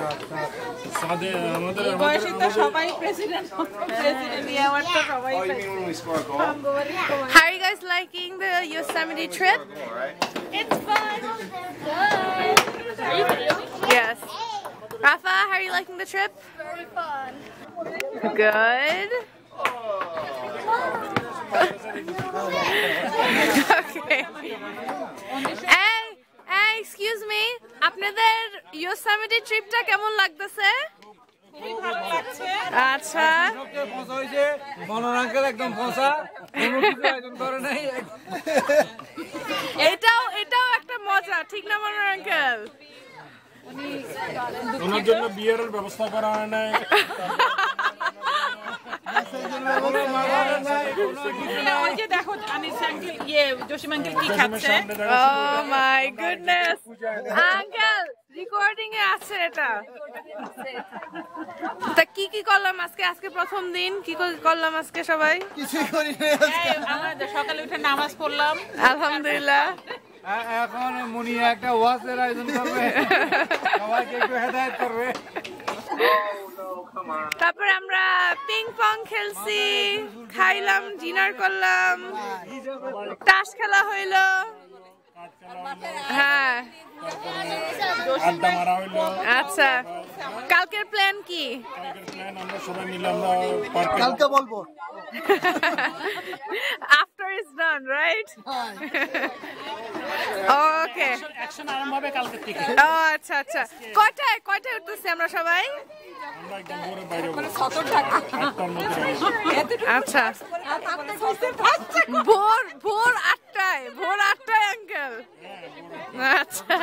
How are you guys liking the Yosemite trip? It's fun. Yes. Rafa, how are you liking the trip? Very fun. Good. Okay. Hey, excuse me. আপনাদের Yosemite ট্রিপটা কেমন লাগতেছে? আচ্ছা। মনোর uncle একদম ফসা, কোনো কিছু আয়োজন করে নাই। এটাও একটা মজা, ঠিক না মনোর আঙ্কেল? ওনার জন্য বিয়ারের ব্যবস্থা করা হয় নাই। Oh my goodness. আঙ্কেল রিকর্ডিং এ আছে এটা। তা কি করলাম আজকে প্রথম দিন কি করলাম আজকে সবাই? কিছুই করি নাই। আমরা সকালে উঠে নামাজ পড়লাম আলহামদুলিল্লাহ। এখন মুনি একটা ওয়াজের আয়োজন করবে, সবাইকে একটু হেদায়েত করবে। তারপর আমরা পিং পং খেলছি, খাইলাম, ডিনার করলাম, তাস খেলা হইলো। হ্যাঁ আড্ডা মারা হইলো। আচ্ছা, কালকের প্ল্যান কি? আমরা সবাই মিলে আমরা পার্কে কালকে বলবো। After it's done, right? Okay. Action আরম্ভ হবে কালকে থেকে। আচ্ছা কয়টায় উঠতেছি আমরা সবাই? আমরা একদম ভোরে বাইরে হবো। আচ্ছা ভোর 8টায় আঙ্কেল। আচ্ছা